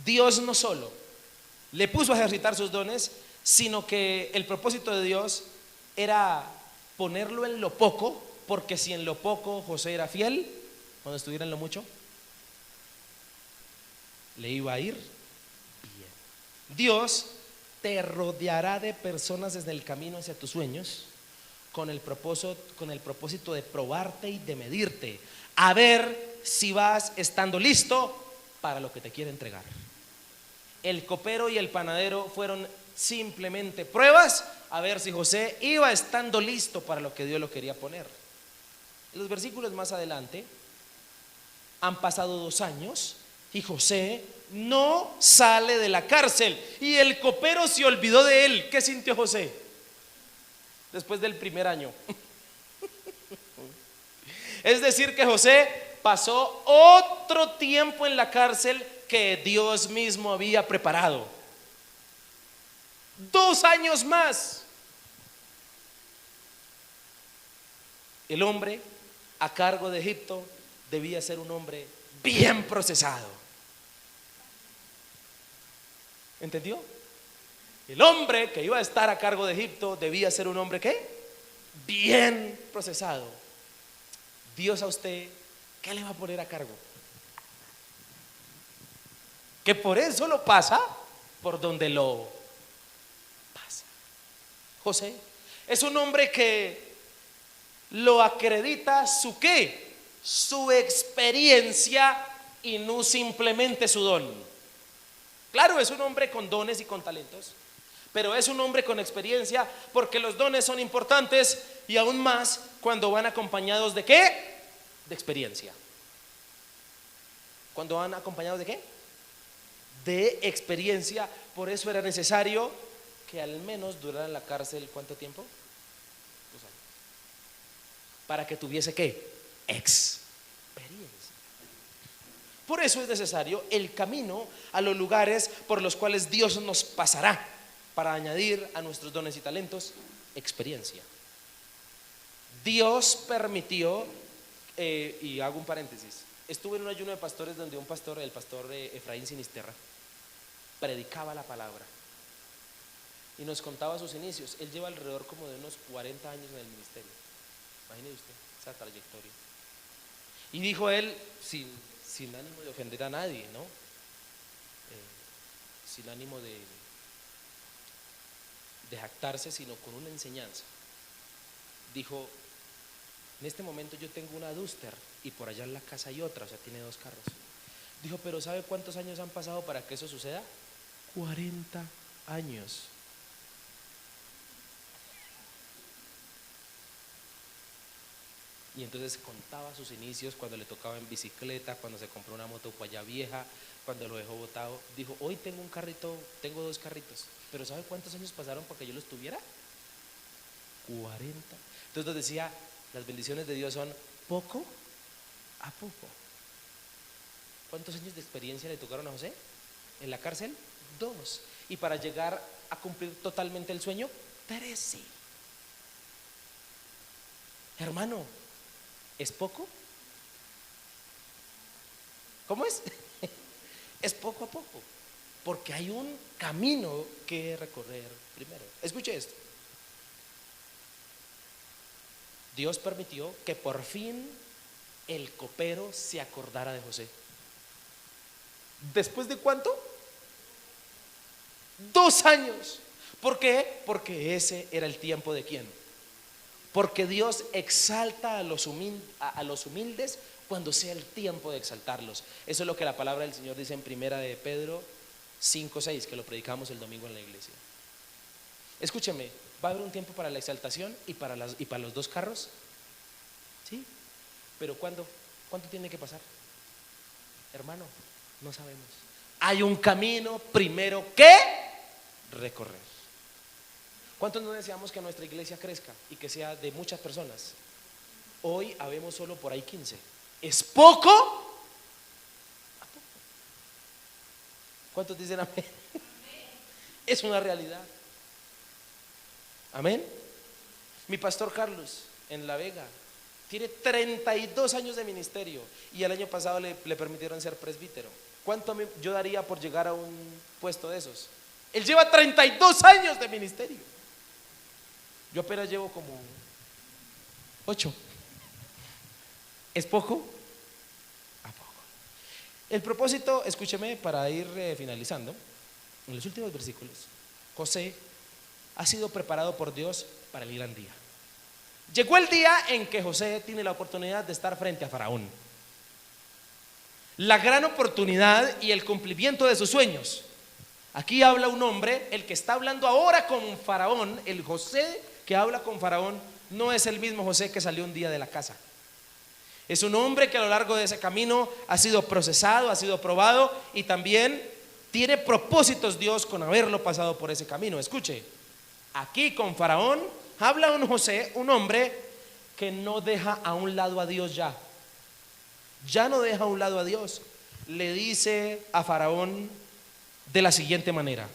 Dios no solo le puso a ejercitar sus dones, sino que el propósito de Dios era ponerlo en lo poco, porque si en lo poco José era fiel, cuando estuviera en lo mucho, le iba a ir bien. Dios te rodeará de personas desde el camino hacia tus sueños con el propósito de probarte y de medirte, a ver si vas estando listo para lo que te quiere entregar. El copero y el panadero fueron simplemente pruebas a ver si José iba estando listo para lo que Dios lo quería poner. En los versículos más adelante, han pasado 2 años y José no sale de la cárcel y el copero se olvidó de él. ¿Qué sintió José después del primer año? Es decir, que José pasó otro tiempo en la cárcel que Dios mismo había preparado. 2 años más. El hombre a cargo de Egipto debía ser un hombre bien procesado. ¿Entendió? El hombre que iba a estar a cargo de Egipto debía ser un hombre ¿qué? Bien procesado. Dios a usted, ¿qué le va a poner a cargo? Que por eso lo pasa por donde lo pasa. José es un hombre que lo acredita su ¿qué? Su experiencia y no simplemente su don. Claro, es un hombre con dones y con talentos, pero es un hombre con experiencia, porque los dones son importantes y aún más cuando van acompañados de ¿qué? De experiencia. Cuando van acompañados de ¿qué? De experiencia. Por eso era necesario que al menos durara en la cárcel ¿cuánto tiempo? 2 años. Para que tuviese ¿qué? Experiencia. Por eso es necesario el camino a los lugares por los cuales Dios nos pasará para añadir a nuestros dones y talentos experiencia. Dios permitió, y hago un paréntesis, estuve en un ayuno de pastores donde un pastor, el pastor Efraín Sinisterra, predicaba la palabra y nos contaba sus inicios. Él lleva alrededor como de unos 40 años en el ministerio. Imagine usted esa trayectoria. Y dijo él, sin ánimo de ofender a nadie, ¿no? Sin ánimo de jactarse, sino con una enseñanza. Dijo: en este momento yo tengo una Duster y por allá en la casa hay otra, o sea, tiene 2 carros. Dijo: pero ¿sabe cuántos años han pasado para que eso suceda? 40 años. Y entonces contaba sus inicios, cuando le tocaba en bicicleta, cuando se compró una moto allá vieja, cuando lo dejó botado. Dijo: hoy tengo un carrito, tengo 2 carritos, pero ¿sabe cuántos años pasaron para que yo los tuviera? 40. Entonces nos decía, las bendiciones de Dios son poco a poco. ¿Cuántos años de experiencia le tocaron a José en la cárcel? 2. Y para llegar a cumplir totalmente el sueño, 13. Hermano, ¿es poco? ¿Cómo es? Es poco a poco, porque hay un camino que recorrer primero. Escuche esto. Dios permitió que por fin el copero se acordara de José. ¿Después de cuánto? 2 años. ¿Por qué? Porque ese era el tiempo de ¿quién? Porque Dios exalta a los humildes cuando sea el tiempo de exaltarlos. Eso es lo que la palabra del Señor dice en primera de Pedro 5:6, que lo predicamos el domingo en la iglesia. Escúcheme, va a haber un tiempo para la exaltación y para los 2 carros. ¿Sí? Pero ¿cuánto tiene que pasar? Hermano, no sabemos. Hay un camino primero que recorrer. ¿Cuántos no deseamos que nuestra iglesia crezca y que sea de muchas personas? Hoy habemos solo por ahí 15. ¿Es poco? ¿A poco? ¿Cuántos dicen amén? Es una realidad. Amén. Mi pastor Carlos en La Vega Tiene 32 años de ministerio y el año pasado le permitieron ser presbítero. ¿Cuánto yo daría por llegar a un puesto de esos? Él lleva 32 años de ministerio. Yo apenas llevo como 8. ¿Es poco? ¿A poco? El propósito, escúcheme para ir finalizando, en los últimos versículos, José ha sido preparado por Dios para el gran día. Llegó el día en que José tiene la oportunidad de estar frente a Faraón. La gran oportunidad y el cumplimiento de sus sueños. Aquí habla un hombre, el que está hablando ahora con Faraón, el José que habla con Faraón, no es el mismo José que salió un día de la casa. Es un hombre que a lo largo de ese camino ha sido procesado, ha sido probado y también tiene propósitos Dios con haberlo pasado por ese camino. Escuche, aquí con Faraón habla un José, un hombre que no deja a un lado a Dios ya. Ya no deja a un lado a Dios. Le dice a Faraón de la siguiente manera.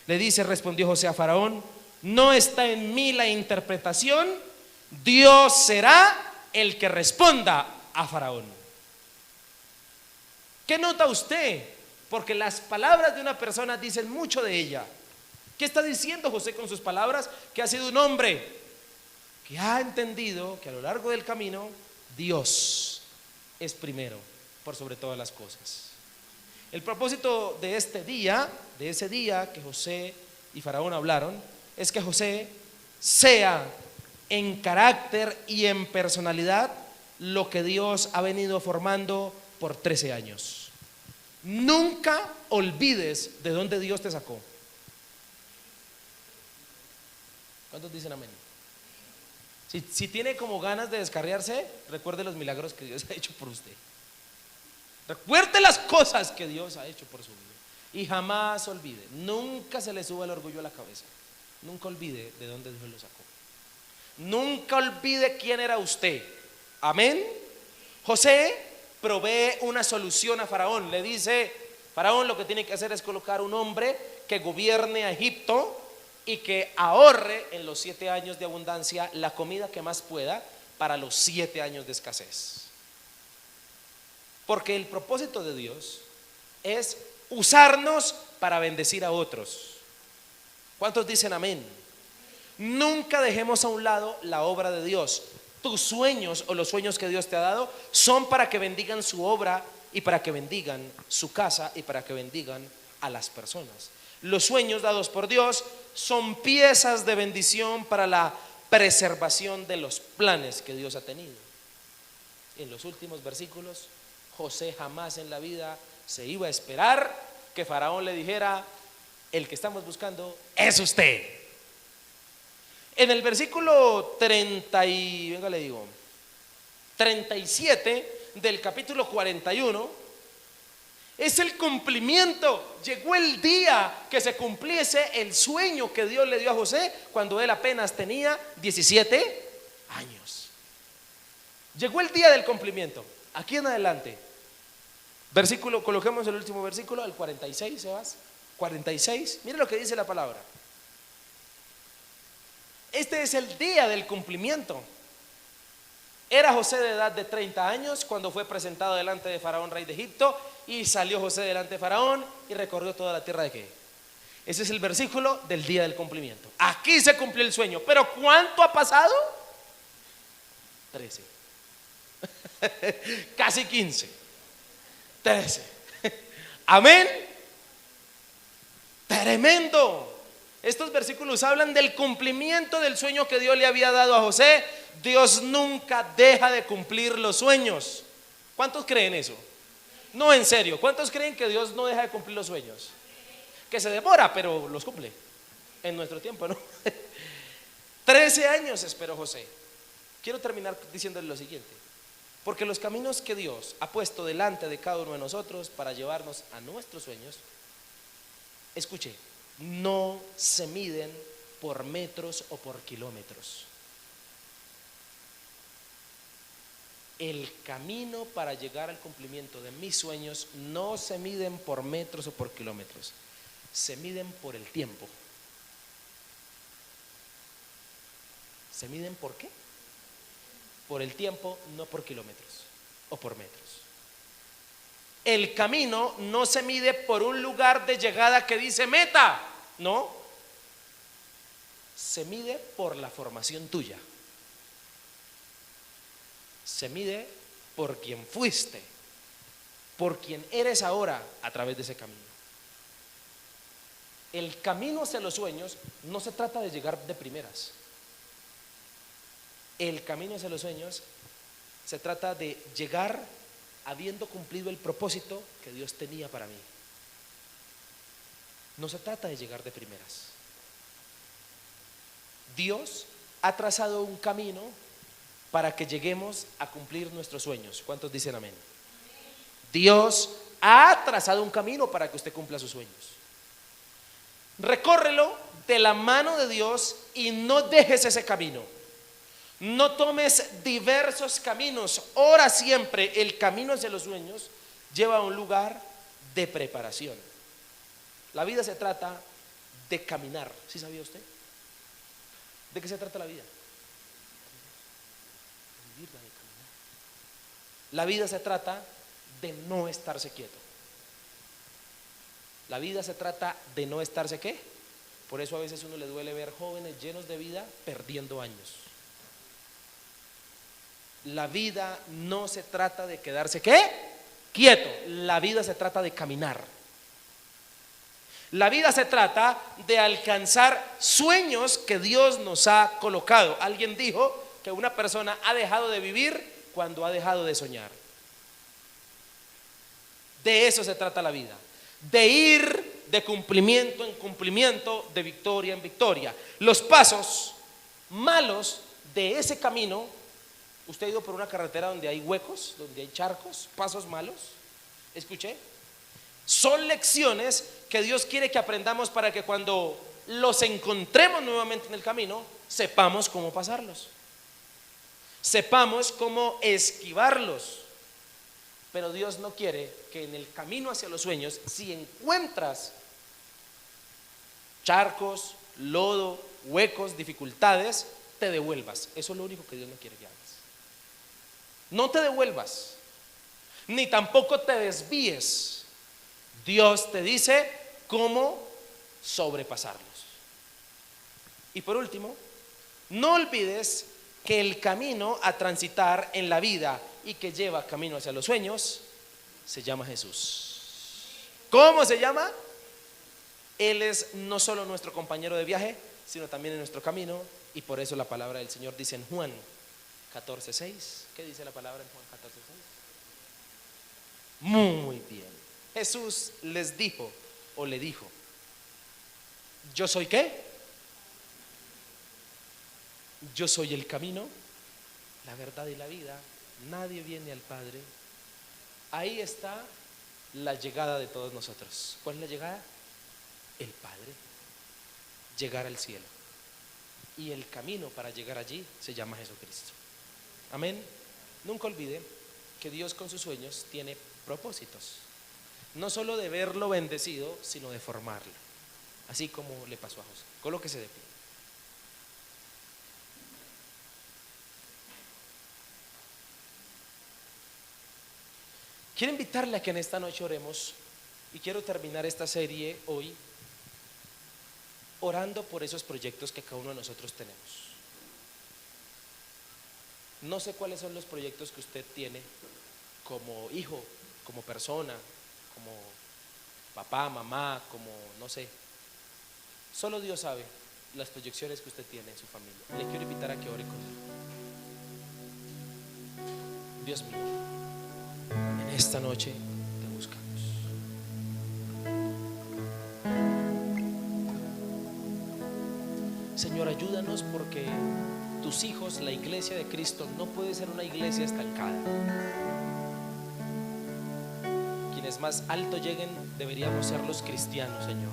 Le dice, respondió José a Faraón: no está en mí la interpretación, Dios será el que responda a Faraón. ¿Qué nota usted? Porque las palabras de una persona dicen mucho de ella. ¿Qué está diciendo José con sus palabras? Que ha sido un hombre que ha entendido que a lo largo del camino Dios es primero por sobre todas las cosas. El propósito de este día, de ese día que José y Faraón hablaron, es que José sea en carácter y en personalidad lo que Dios ha venido formando por 13 años. Nunca olvides de dónde Dios te sacó. ¿Cuántos dicen amén? Si tiene como ganas de descarriarse, recuerde los milagros que Dios ha hecho por usted. Recuerde las cosas que Dios ha hecho por su vida. Y jamás olvide, nunca se le suba el orgullo a la cabeza. Nunca olvide de dónde Dios lo sacó. Nunca olvide quién era usted. Amén. José provee una solución a Faraón. Le dice: Faraón, lo que tiene que hacer es colocar un hombre que gobierne a Egipto y que ahorre en los 7 años de abundancia la comida que más pueda para los 7 años de escasez. Porque el propósito de Dios es usarnos para bendecir a otros. ¿Cuántos dicen amén? Nunca dejemos a un lado la obra de Dios. Tus sueños o los sueños que Dios te ha dado son para que bendigan su obra y para que bendigan su casa y para que bendigan a las personas. Los sueños dados por Dios son piezas de bendición para la preservación de los planes que Dios ha tenido. En los últimos versículos, José jamás en la vida se iba a esperar que Faraón le dijera: el que estamos buscando es usted. En el versículo 37 del capítulo 41 es el cumplimiento. Llegó el día que se cumpliese el sueño que Dios le dio a José cuando él apenas tenía 17 años. Llegó el día del cumplimiento. Aquí en adelante, versículo, coloquemos el último versículo, el 46, Sebas. 46, mire lo que dice la palabra. Este es el día del cumplimiento. Era José de edad de 30 años cuando fue presentado delante de Faraón, rey de Egipto, y salió José delante de Faraón y recorrió toda la tierra de ¿qué? Ese es el versículo del día del cumplimiento. Aquí se cumplió el sueño. ¿Pero cuánto ha pasado? 13. Casi 15. 13. Amén. Tremendo. Estos versículos hablan del cumplimiento del sueño que Dios le había dado a José. Dios nunca deja de cumplir los sueños. ¿Cuántos creen eso? No, en serio, ¿cuántos creen que Dios no deja de cumplir los sueños? Que se demora, pero los cumple en nuestro tiempo, ¿no? 13 años esperó José. Quiero terminar diciéndole lo siguiente: porque los caminos que Dios ha puesto delante de cada uno de nosotros para llevarnos a nuestros sueños, escuche, no se miden por metros o por kilómetros. El camino para llegar al cumplimiento de mis sueños no se miden por metros o por kilómetros, se miden por el tiempo. ¿Se miden por qué? por el tiempo, no por kilómetros o por metros. El camino no se mide por un lugar de llegada que dice meta, no. Se mide por la formación tuya. Se mide por quien fuiste, por quien eres ahora a través de ese camino. El camino hacia los sueños no se trata de llegar de primeras. El camino hacia los sueños se trata de llegar habiendo cumplido el propósito que Dios tenía para mí. No se trata de llegar de primeras. Dios ha trazado un camino para que lleguemos a cumplir nuestros sueños. ¿Cuántos dicen amén? Dios ha trazado un camino para que usted cumpla sus sueños. Recórrelo de la mano de Dios y no dejes ese camino. No tomes diversos caminos. Ora siempre. El camino hacia los sueños lleva a un lugar de preparación. La vida se trata de caminar. ¿Sí sabía usted? ¿De qué se trata la vida? Vivirla, de caminar. La vida se trata de no estarse quieto. La vida se trata de no estarse ¿qué? Por eso a veces uno le duele ver jóvenes llenos de vida perdiendo años. La vida no se trata de quedarse ¿qué? Quieto. La vida se trata de caminar. La vida se trata de alcanzar sueños que Dios nos ha colocado. Alguien dijo que una persona ha dejado de vivir cuando ha dejado de soñar. De eso se trata la vida. De ir de cumplimiento en cumplimiento, de victoria en victoria. Los pasos malos de ese camino. ¿Usted ha ido por una carretera donde hay huecos, donde hay charcos, pasos malos? ¿Escuché? Son lecciones que Dios quiere que aprendamos para que cuando los encontremos nuevamente en el camino, sepamos cómo pasarlos. Sepamos cómo esquivarlos. Pero Dios no quiere que en el camino hacia los sueños, si encuentras charcos, lodo, huecos, dificultades, te devuelvas. Eso es lo único que Dios no quiere que hagas. No te devuelvas, ni tampoco te desvíes. Dios te dice cómo sobrepasarlos. Y por último, no olvides que el camino a transitar en la vida y que lleva camino hacia los sueños se llama Jesús. ¿Cómo se llama? Él es no solo nuestro compañero de viaje, sino también en nuestro camino. Y por eso la palabra del Señor dice en Juan 14:6. ¿Qué dice la palabra en Juan 14:6? Muy bien. Jesús les dijo o le dijo: ¿yo soy qué? Yo soy el camino, la verdad y la vida. Nadie viene al Padre. Ahí está la llegada de todos nosotros. ¿Cuál es la llegada? El Padre. Llegar al cielo. Y el camino para llegar allí se llama Jesucristo. Amén. Nunca olvide que Dios con sus sueños tiene propósitos. No solo de verlo bendecido, sino de formarlo. Así como le pasó a José. Colóquese de pie. Quiero invitarle a que en esta noche oremos. Y quiero terminar esta serie hoy orando por esos proyectos que cada uno de nosotros tenemos. No sé cuáles son los proyectos que usted tiene como hijo, como persona, como papá, mamá, como no sé. Solo Dios sabe las proyecciones que usted tiene en su familia. Le quiero invitar a que ore conmigo. Dios mío, en esta noche te buscamos. Señor, ayúdanos porque tus hijos, la iglesia de Cristo, no puede ser una iglesia estancada. Quienes más alto lleguen deberíamos ser los cristianos, Señor,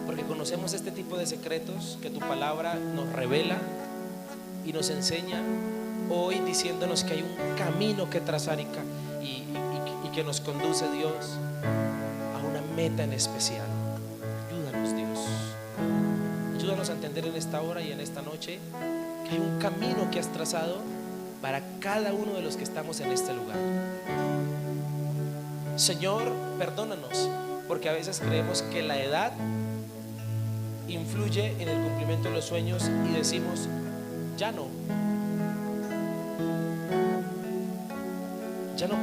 porque conocemos este tipo de secretos que tu palabra nos revela y nos enseña hoy, diciéndonos que hay un camino que trazar y que nos conduce, Dios, a una meta en especial. Ayúdanos, Dios. Ayúdanos ayúdanos a entender en esta hora y en esta noche que hay un camino que has trazado para cada uno de los que estamos en este lugar. Señor, perdónanos, porque a veces creemos que la edad influye en el cumplimiento de los sueños y decimos, ya no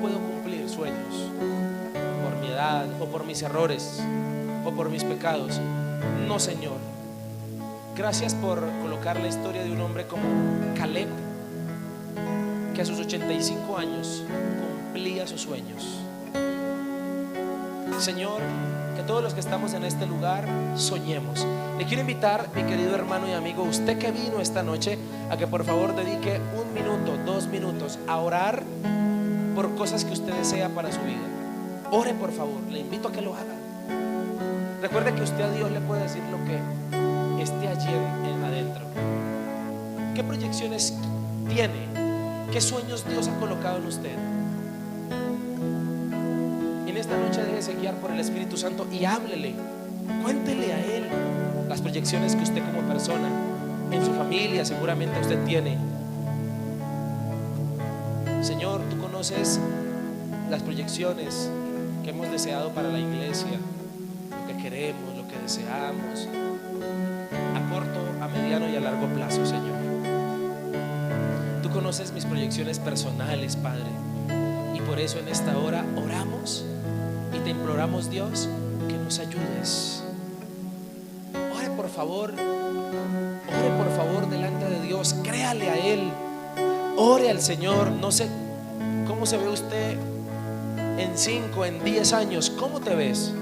puedo cumplir sueños por mi edad o por mis errores o por mis pecados. No, Señor, gracias por colocar la historia de un hombre como Caleb, que a sus 85 años cumplía sus sueños. Señor, que todos los que estamos en este lugar soñemos. Le quiero invitar, mi querido hermano y amigo, usted que vino esta noche, a que por favor dedique 1 minuto, 2 minutos a orar por cosas que usted desea para su vida. Ore, por favor, le invito a que lo haga. Recuerde que usted a Dios le puede decir lo que esté allí adentro. ¿Qué proyecciones tiene? ¿Qué sueños Dios ha colocado en usted? En esta noche déjese guiar por el Espíritu Santo y háblele, cuéntele a Él las proyecciones que usted como persona, en su familia seguramente usted tiene. Señor, tú conoces las proyecciones que hemos deseado para la iglesia, lo que queremos, lo que deseamos, a corto, a mediano y a largo plazo, Señor. Tú conoces mis proyecciones personales, Padre, y por eso en esta hora oramos y te imploramos, Dios, que nos ayudes. Ore por favor delante de Dios, créale a Él, ore al Señor. No sé cómo se ve usted en 5, en 10 años, ¿cómo te ves?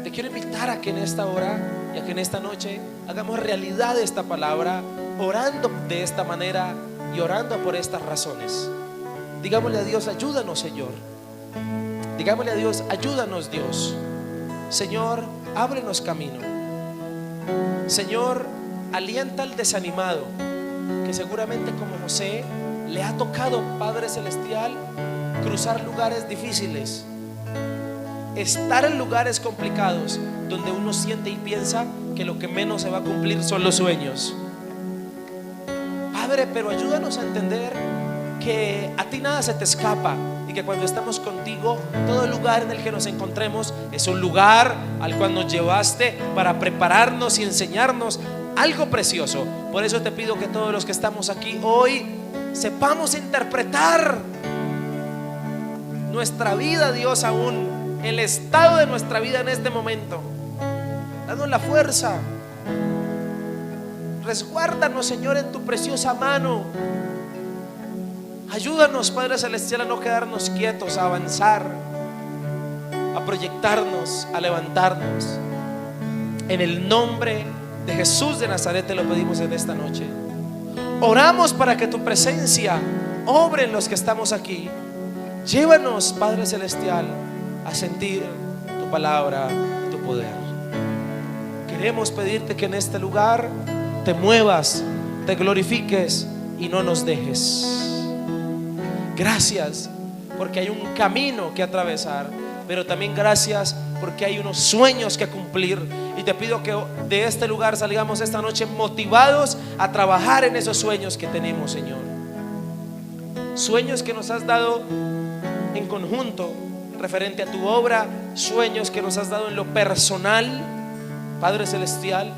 Te quiero invitar a que en esta hora y a que en esta noche hagamos realidad esta palabra, orando de esta manera y orando por estas razones. Digámosle a Dios, ayúdanos, Señor. Digámosle a Dios, ayúdanos, Dios. Señor, ábrenos camino. Señor, alienta al desanimado, que seguramente como José le ha tocado, Padre Celestial, cruzar lugares difíciles, estar en lugares complicados donde uno siente y piensa que lo que menos se va a cumplir son los sueños. Padre, pero ayúdanos a entender que a ti nada se te escapa y que cuando estamos contigo, todo lugar en el que nos encontremos es un lugar al cual nos llevaste para prepararnos y enseñarnos algo precioso. Por eso te pido que todos los que estamos aquí hoy sepamos interpretar nuestra vida, Dios, aún el estado de nuestra vida en este momento. Danos la fuerza, resguárdanos, Señor, en tu preciosa mano. Ayúdanos, Padre Celestial, a no quedarnos quietos, a avanzar, a proyectarnos, a levantarnos. En el nombre de Jesús de Nazaret te lo pedimos en esta noche. Oramos para que tu presencia obre en los que estamos aquí. Llévanos, Padre Celestial, a sentir tu palabra, tu poder. Queremos pedirte que en este lugar te muevas, te glorifiques y no nos dejes. Gracias porque hay un camino que atravesar, pero también gracias porque hay unos sueños que cumplir. Y te pido que de este lugar salgamos esta noche motivados a trabajar en esos sueños que tenemos, Señor. Sueños que nos has dado en conjunto referente a tu obra, sueños que nos has dado en lo personal, Padre Celestial.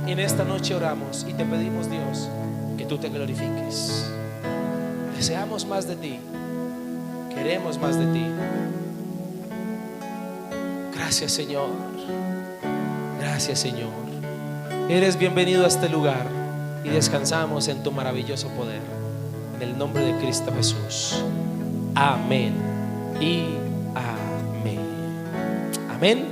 En esta noche oramos y te pedimos, Dios, que tú te glorifiques. Deseamos más de ti, queremos más de ti. Gracias, Señor. Gracias, Señor. Eres bienvenido a este lugar y descansamos en tu maravilloso poder. En el nombre de Cristo Jesús. Amén y amén. Amén.